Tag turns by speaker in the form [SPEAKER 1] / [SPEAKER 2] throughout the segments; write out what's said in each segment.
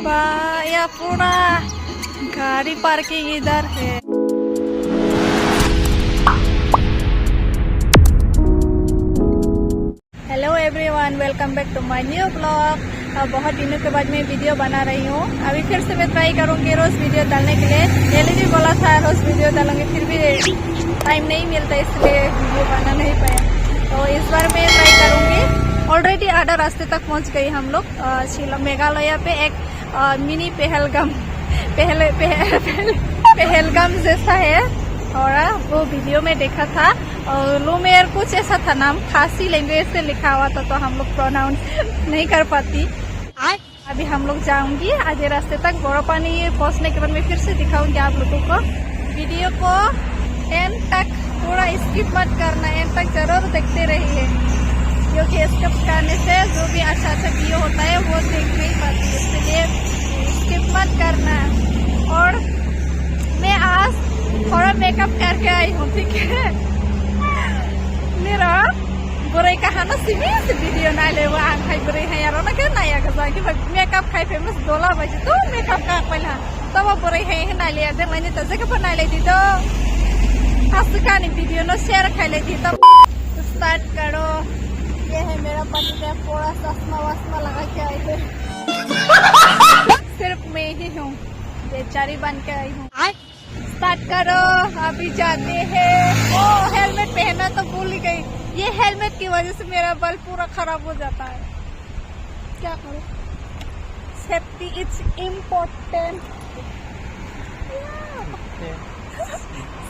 [SPEAKER 1] या पूरा गाड़ी पार्किंग इधर है। Hello everyone, welcome back to my new blog. बहुत दिनों के बाद मैं वीडियो बना रही हूँ। अभी फिर से मैं ट्राई करूँगी रोज वीडियो डालने के लिए। पहले भी बोला था रोज वीडियो डालूंगी, फिर भी टाइम नहीं मिलता इसलिए वीडियो बना नहीं पाया। तो इस बार मैं ट्राई करूँगी। ऑलरेडी आधा रास्ते तक पहुँच गई हम लोग। शिलांग मेघालय पे एक मिनी पहलगाम जैसा है, और वो वीडियो में देखा था। और लुमेर कुछ ऐसा था नाम, खासी लैंग्वेज से लिखा हुआ था, तो हम लोग प्रोनाउंस नहीं कर पाती। अभी हम लोग जाऊंगी आधे रास्ते तक। बोरोपानी पहुंचने के बाद मैं फिर से दिखाऊंगी आप लोगों को। वीडियो को एंड तक पूरा स्किप मत करना, एंड तक जरूर देखते रहिए, क्योंकि स्किप करने से जो भी अच्छा वीडियो होता है वो देख नहीं पाती, इसलिए स्किप मत करना। और मैं आज थोड़ा मेकअप करके आई हूँ, ठीक है। मेरा बुरे कहा ना सीमित वीडियो ना ले वो आंख खाई बुरे है यार ना क्या नया का कि मेकअप खाई फेमस दोला बजे तो मेकअप का पहला तब वो बुरे है ना ले दे मैंने तो जगह पर ना ले दी तो आज का नहीं वीडियो ना शेयर खाई ले दी। तब स्टार्ट करो। ये है मेरा पति का पूरा चश्मा वश्मा लगा के आई है। सिर्फ मैं ही हूँ, बेचारी बन के आई हूँ। स्टार्ट करो, अभी जाते हैं। ओ हेलमेट पहना तो भूल ही गई। ये हेलमेट की वजह से मेरा बाल पूरा खराब हो जाता है, क्या करूं। Safety is important.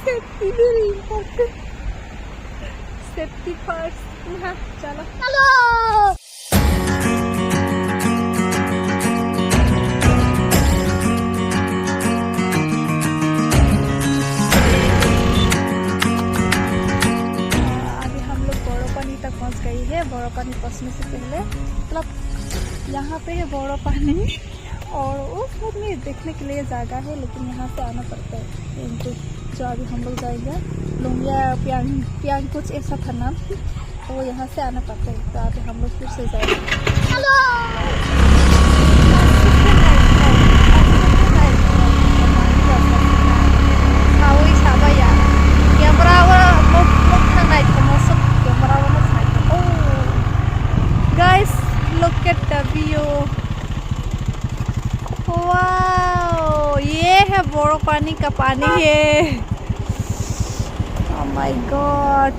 [SPEAKER 1] Safety very important. Safety first. हाँ चलो चलो। पहुंच गई है। बोरोपानी पहुंचने से पहले मतलब यहाँ पे है बोरोपानी, और उस साइड में देखने के लिए जगह है, लेकिन यहाँ से आना पड़ता है। जो अभी हम लोग जाएंगे लुंगिया प्यांग कुछ ऐसा था नाम, तो यहाँ से आना पड़ता है। तो अभी हम लोग फिर से जाएंगे। Guys, look at the view. Wow, ये है बोरोपानी का पानी है। Oh my God.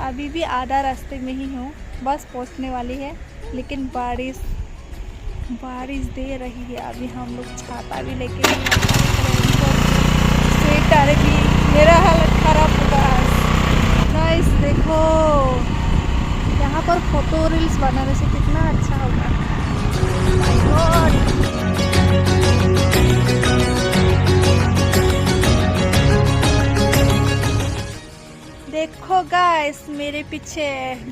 [SPEAKER 1] अभी भी आधा रास्ते में ही हूँ, बस पहुँचने वाली है, लेकिन बारिश दे रही है। अभी हम लोग छाता भी लेके स्वेटर भी, मेरा हालत खराब होगा। गाइस देखो, यहाँ पर फोटो रील्स बनाने से कितना अच्छा होगा। My God. देखो गाइस, मेरे पीछे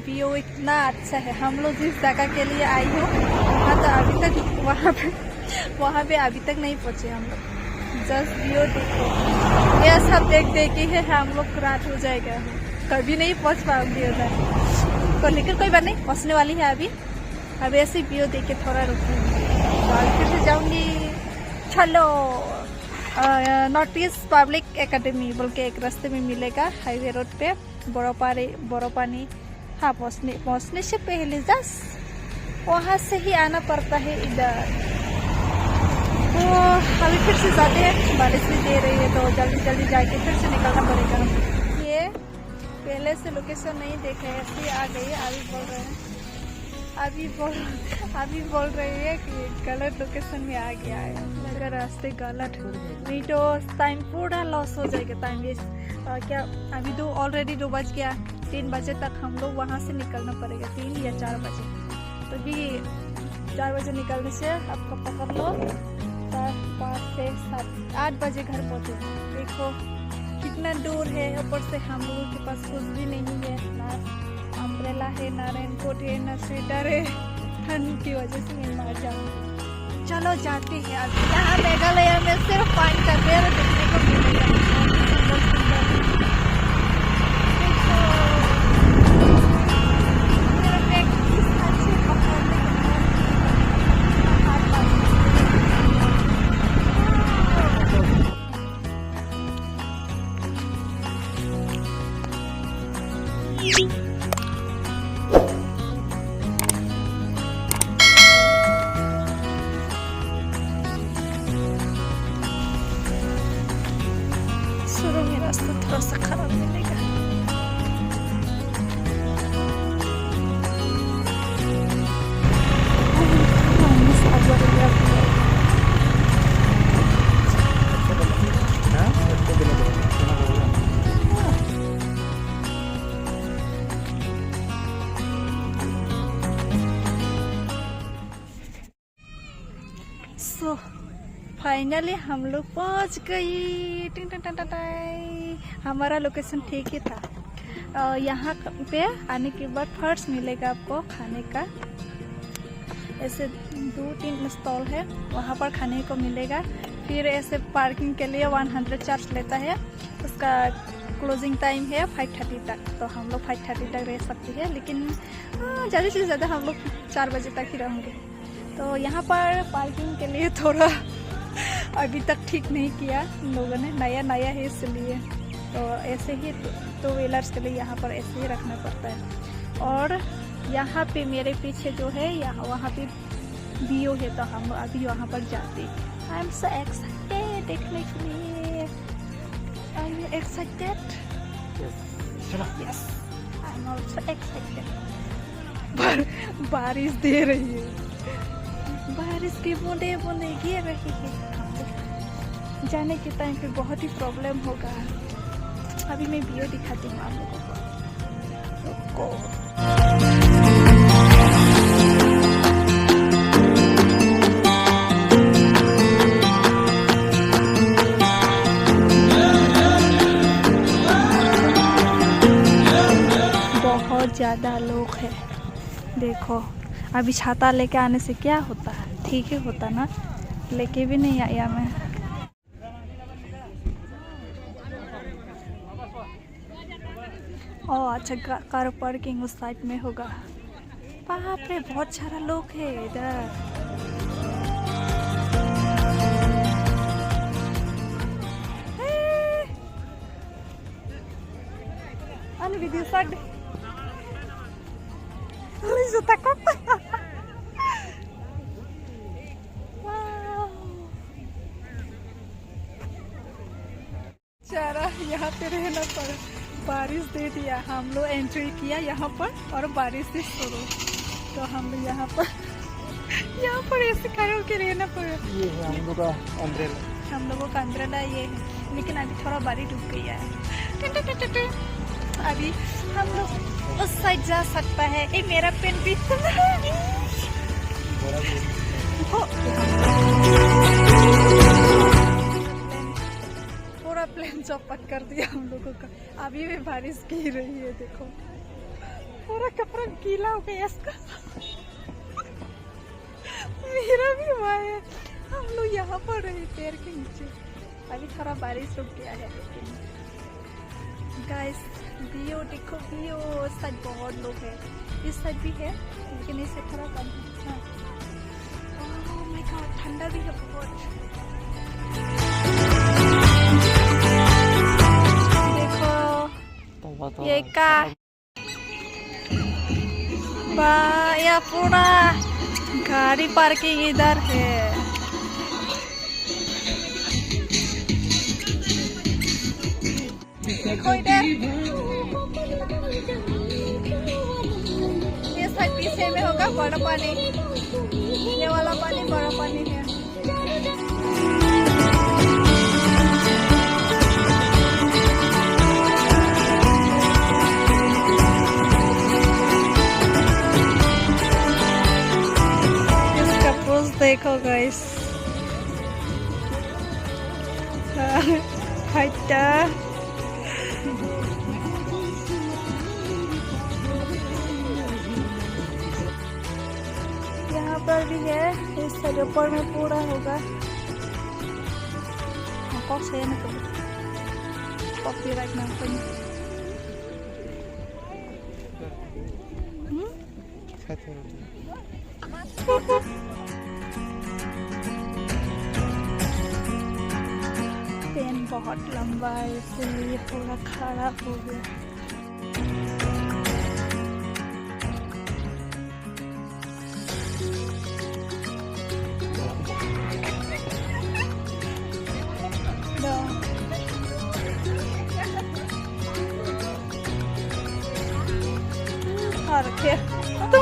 [SPEAKER 1] व्यू इतना अच्छा है। हम लोग जिस जगह के लिए आई हो वहाँ तो अभी तक वहाँ पे अभी तक नहीं पहुँचे हम लोग। जस्ट व्यू देखो, ये सब देख के है हम लोग रात हो जाएगा, कभी नहीं पहुँच पाऊंगी उधर। तो लेकिन कोई बात नहीं, पहुँचने वाली है। अभी ऐसे व्यू देख के थोड़ा रुकूंगी, फिर से जाऊंगी। चलो, नॉर्थ ईस्ट पब्लिक एकेडमी बोल के एक रास्ते में मिलेगा, हाईवे रोड पे बोरोपानी। हाँ, पहुँचने से पहले जस्ट वहाँ से ही आना पड़ता है इधर। तो अभी फिर से जाते हैं, बारिश भी दे रही है, तो जल्दी जाके फिर से निकलना पड़ेगा। ये पहले से लोकेशन नहीं देखे, ऐसे आ गई। अभी बोल रही है कि गलत लोकेशन में आ गया है। अगर रास्ते गलत नहीं तो टाइम पूरा लॉस हो जाएगा, टाइम वेस्ट। क्या अभी ऑलरेडी 2 बज गया। 3 बजे तक हम लोग वहाँ से निकलना पड़ेगा, 3 या 4 बजे। तो भी 4 बजे निकलने से आपको पकड़ लो 4, 5, 6, 7, 8 बजे घर पहुँचे। देखो कितना दूर है। ऊपर से हम लोगों के पास कुछ भी नहीं है, ना अम्ब्रेला है, ना रेनकोट है, ना स्वेटर है। ठंड की वजह से मैं मर जाऊंगी। चलो जाते हैं। अब यहाँ मेघालय में सिर्फ पानी का पेड़ देखने को मिलेगा। सो फाइनली हम लोग पहुंच गई। टिंग टिंग टिंग टिंग। हमारा लोकेशन ठीक ही था। यहाँ पे आने के बाद फर्स्ट मिलेगा आपको खाने का, ऐसे 2-3 स्टॉल है, वहाँ पर खाने को मिलेगा। फिर ऐसे पार्किंग के लिए 100 चार्ज लेता है। उसका क्लोजिंग टाइम है 5:30 तक, तो हम लोग 5:30 तक रह सकते हैं, लेकिन ज़्यादा से ज़्यादा हम लोग 4 बजे तक ही रहेंगे। तो यहाँ पर पार्किंग के लिए थोड़ा अभी तक ठीक नहीं किया लोगों ने, नया है इसलिए। तो ऐसे ही 2 व्हीलर्स के लिए यहाँ पर ऐसे ही रखना पड़ता है। और यहाँ पे मेरे पीछे जो है वहाँ पे बीओ है, तो हम अभी वहाँ पर जाते। आई एम सो एक्साइटेड देखने के लिए। Are you excited? Yes, I am also excited. बारिश दे रही है, बारिश की बूंदे बूंदे गिर रही है। जाने के टाइम पे बहुत ही प्रॉब्लम होगा। अभी मैं वीडियो दिखाती हूँ आप लोगों को। बहुत ज़्यादा लोग हैं, देखो। अभी छाता लेके आने से क्या होता है, ठीक ही होता ना, लेके भी नहीं आया मैं। ओह अच्छा, कार पार्किंग उस साइड में होगा। बाप रे, बहुत सारा लोग है इधर। Ano video sag? Liso takot. Wow. चारा यहाँ पे रहना पड़ा, बारिश दे दिया। हम लोग एंट्री किया यहाँ पर और बारिश से शुरू, तो हम लोग यहाँ पर ऐसे खड़े होकर रहना पड़ा। ये है हम लोगों का अम्ब्रेला, हम लोगों का अम्ब्रेला ये है, लेकिन अभी थोड़ा बारिश डूब गया है। अभी हम लोग उस साइड जा सकता है। ये मेरा पेन भी पूरा प्लेन चौपट कर दिया हम लोगों का। अभी भी बारिश गिर रही है, देखो पूरा कपड़ा गीला हो गया इसका। मेरा भी हुआ है। हम लोग यहाँ पर रहे पेड़ के नीचे, अभी थोड़ा बारिश रुक गया है। लेकिन गाइस वीडियो देखो, वीडियो उस साइड बहुत लोग है, इस साइड भी है, लेकिन इससे थोड़ा कम है। ओह माय गॉड, ठंडा भी है बहुत। देखो ये का या पूरा गाड़ी पार्किंग इधर है। देखो इधर, ये साइड पीछे में होगा बड़ा पानी, ये वाला पानी बड़ा पानी है। इसका पोज देखो गाइस। हटा यहाँ पर भी है, इस साइड ऊपर में पूरा होगा। कौन से ना कॉपीराइट ना पेन बहुत लंबा है, इसलिए पूरा खराब हो गया। रखे तो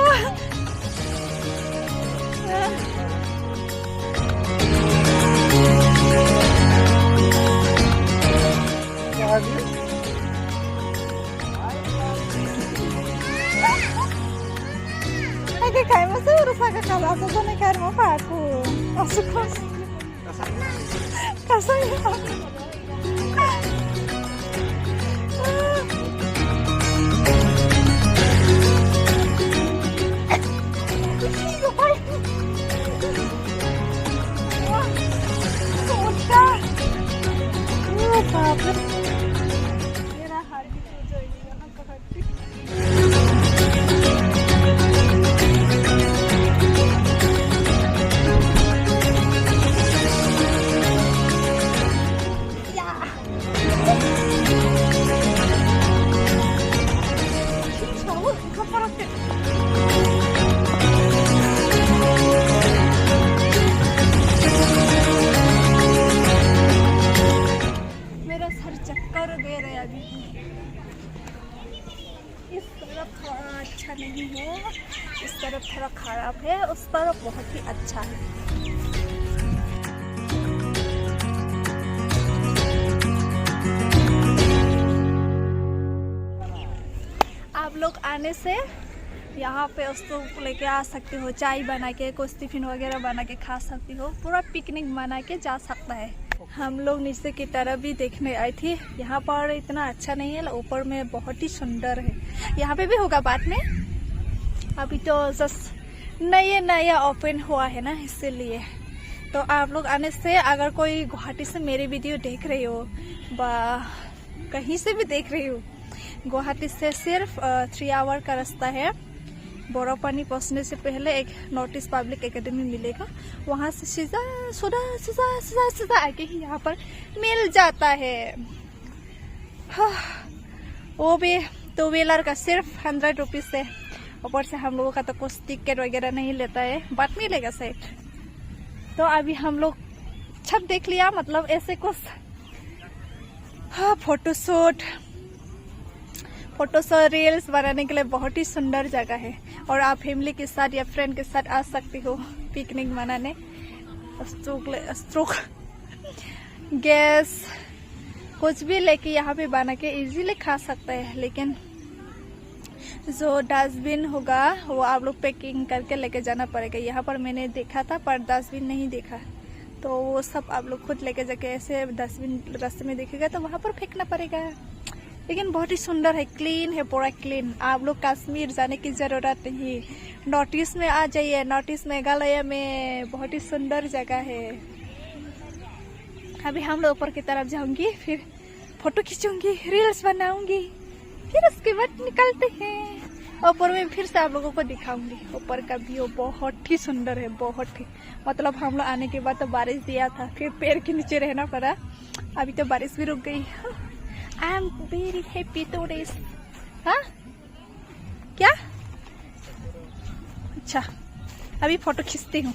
[SPEAKER 1] kayak masih urusan kekalasan nih kan mau aku masuk कैसा है? मेरा हाथ भी टूट जाएगा यहाँ पकड़ती। मेरा सर चक्कर दे रहा है अभी। इस तरफ थोड़ा अच्छा नहीं है, इस तरफ थोड़ा खराब है, उस तरफ बहुत ही अच्छा है। आप लोग आने से यहाँ पे उसको लेके आ सकते हो, चाय बना के, कुछ टिफिन वगैरह बना के खा सकती हो, पूरा पिकनिक बना के जा सकता है। हम लोग नीचे की तरफ भी देखने आई थी, यहाँ पर इतना अच्छा नहीं है, ऊपर में बहुत ही सुंदर है। यहाँ पे भी होगा बाद में, अभी तो जस्ट नया ओपन हुआ है ना, इसीलिए। तो आप लोग आने से, अगर कोई गुवाहाटी से मेरी वीडियो देख रही हो व कहीं से भी देख रही हो, गुवाहाटी से सिर्फ 3 आवर का रास्ता है। बोरापानी पहुंचने से पहले एक नॉर्थ ईस्ट पब्लिक एकेडमी मिलेगा, वहां से सीधा आके ही यहाँ पर मिल जाता है। वो भी 2 व्हीलर का सिर्फ 100 रुपीज है। ऊपर से हम लोगों का तो कुछ टिकट वगैरह नहीं लेता है, बाद मिलेगा सेट। तो अभी हम लोग छत देख लिया, मतलब ऐसे कुछ फोटोशूट रील्स बनाने के लिए बहुत ही सुंदर जगह है। और आप फैमिली के साथ या फ्रेंड के साथ आ सकते हो पिकनिक मनाने। स्ट्रोक गैस कुछ भी लेके यहाँ पे बना के इजीली खा सकते हैं, लेकिन जो डस्टबिन होगा वो आप लोग पैकिंग करके लेके जाना पड़ेगा। यहाँ पर मैंने देखा था पर डस्टबिन नहीं देखा, तो वो सब आप लोग खुद लेके जाके, ऐसे डस्टबिन रास्ते में देखेगा तो वहाँ पर फेंकना पड़ेगा। लेकिन बहुत ही सुंदर है, क्लीन है, पूरा क्लीन। आप लोग कश्मीर जाने की जरूरत नहीं, नॉर्थ ईस्ट में आ जाइए। नॉर्थ ईस्ट मेघालय में बहुत ही सुंदर जगह है। अभी हम लोग ऊपर की तरफ जाऊंगी, फिर फोटो खींचूंगी, रील्स बनाऊंगी, फिर उसके बाद निकलते हैं। ऊपर में फिर से आप लोगों को दिखाऊंगी। ऊपर का व्यू बहुत ही सुंदर है, बहुत ही। मतलब हम लोग आने के बाद तो बारिश दिया था, फिर पेड़ के नीचे रहना पड़ा। अभी तो बारिश भी रुक गई। I am very happy today. हाँ क्या? अच्छा, अभी फोटो खींचती हूँ।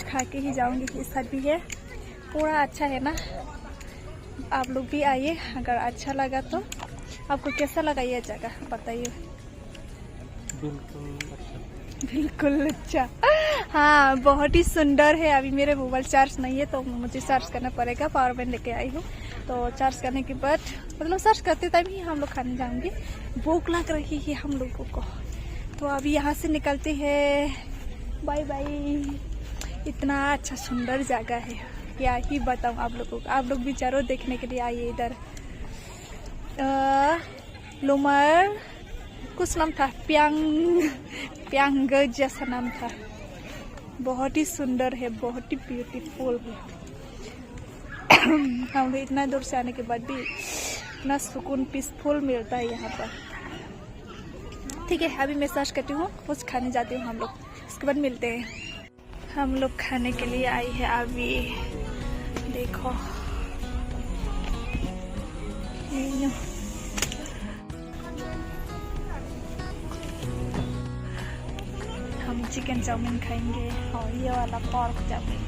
[SPEAKER 1] खा के ही जाऊंगी। इस साइड भी है, पूरा अच्छा है ना। आप लोग भी आइए, अगर अच्छा लगा तो। आपको कैसा लगा ये जगह बताइए। बिल्कुल अच्छा। हाँ, बहुत ही सुंदर है। अभी मेरे मोबाइल चार्ज नहीं है तो मुझे चार्ज करना पड़ेगा। पावर बैंक लेके आई हूँ, तो चार्ज करने के बाद, मतलब चार्ज करते टाइम ही हम लोग खाने जाएंगे। भूख लग रही है हम लोगों को, तो अभी यहाँ से निकलते हैं। Bye bye. इतना अच्छा सुंदर जगह है, क्या ही बताऊँ आप लोगों को। आप लोग भी जरूर देखने के लिए आइए इधर। लुमर कुछ नाम था, प्यांग जैसा नाम था। बहुत ही सुंदर है, बहुत ही ब्यूटीफुल है। हम लोग इतना दूर से आने के बाद भी इतना सुकून, पीसफुल मिलता है यहाँ पर। ठीक है, अभी मैं सर्च करती हूँ, कुछ खाने जाती हूँ हम लोग, इसके बाद मिलते हैं। हम लोग खाने के लिए आई है। अभी देखो हम चिकन चाउमीन खाएंगे और ये वाला पोर्क चाउमीन।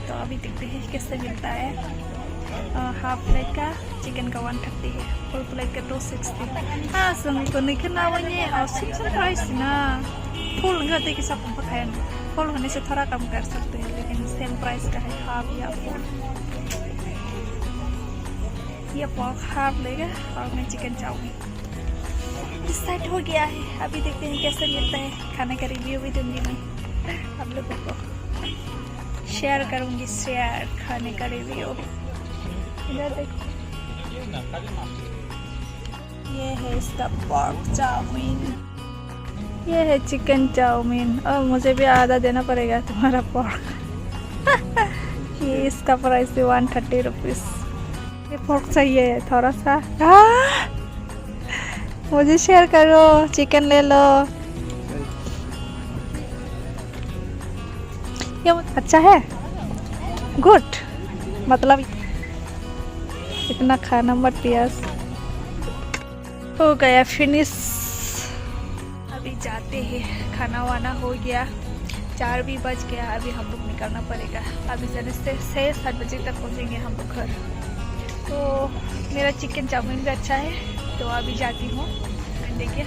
[SPEAKER 1] तो अभी देखते हैं कैसे मिलता है। हाफ प्लेट का चिकन का 130 है, फुल प्लेट का 260. जोंनि गोनै नावैनि सिंपल प्राइस ना. फुल होते कि सब खाया फुल होने से थोड़ा कम कर सकते हैं, लेकिन सेम प्राइस का है हाफ या फुल. ये पोर्क हाफ लेगा और मैं चिकन चाउमीन. डिसाइड हो गया है. अभी देखते हैं कैसे मिलता है. खाने का रिव्यू भी दूंगी मैं आप लोगों को, शेयर करूंगी. शेयर खाने का रिव्यू. इधर देखो, ये है इसका पोर्क चाउमीन, ये है चिकन चाउमीन. और मुझे भी आधा देना पड़ेगा तुम्हारा पोर्क. ये इसका प्राइस भी 130 रुपीज़. ये पोर्क चाहिए थोड़ा सा. मुझे शेयर करो. चिकन ले लो. ये अच्छा है, गुड. मतलब इतना खाना मत पियास. हो गया फिनिश. अभी जाते हैं. खाना वाना हो गया. 4 भी बज गया. अभी हम लोग निकलना पड़ेगा. अभी जाने से 6-7 बजे तक पहुँचेंगे हम लोग घर. तो मेरा चिकन चाउमीन भी अच्छा है, तो अभी जाती हूँ. देखिए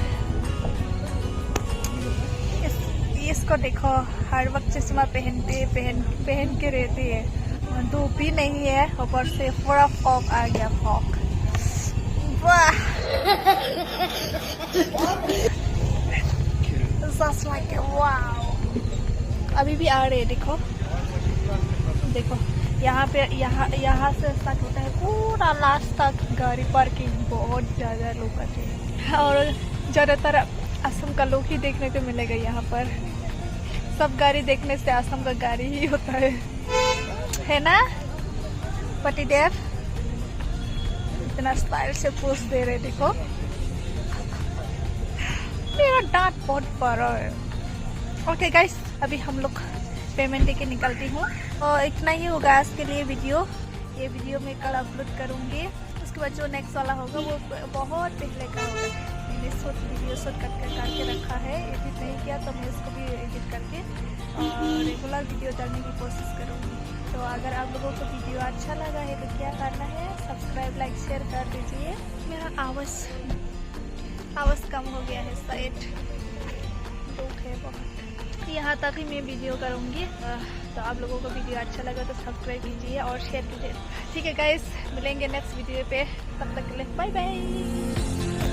[SPEAKER 1] इसको देखो, हर वक्त चश्मा पहन के रहती है. धूप भी नहीं है, ऊपर से पूरा फॉग आ गया. फॉग वाह. Just like wow. अभी भी आ रहे हैं. देखो यहाँ पे यहाँ से स्टार्ट होता है पूरा लास्ट तक. गाड़ी पार्किंग बहुत ज़्यादा लोग आते हैं, और ज़्यादातर असम का लोग ही देखने को मिलेगा यहाँ पर. सब गाड़ी देखने से असम का गाड़ी ही होता है ना पतिदेव. इतना स्टाइल से पोज दे रहे. देखो मेरा दांत बहुत बड़ा है. ओके गाइस, अभी हम लोग पेमेंट देके निकलती हूँ. और इतना ही होगा आज के लिए वीडियो. ये वीडियो मैं कल अपलोड करूँगी. उसके बाद जो नेक्स्ट वाला होगा वो बहुत पहले का होगा. मैंने वीडियो शूट करके रखा है, एडिट नहीं किया, तो मैं इसको भी एडिट करके रेगुलर वीडियो डालने की कोशिश करूँगी. तो अगर आप लोगों को वीडियो अच्छा लगा है तो क्या करना है, सब्सक्राइब लाइक शेयर कर दीजिए. मेरा आवाज़ कम हो गया है शायद, दुख है बहुत. यहाँ तक ही मैं वीडियो करूँगी. तो आप लोगों को वीडियो अच्छा लगा तो सब्सक्राइब कीजिए और शेयर कीजिए. ठीक है गाइस, मिलेंगे नेक्स्ट वीडियो पे. तब तक के लिए बाय बाय.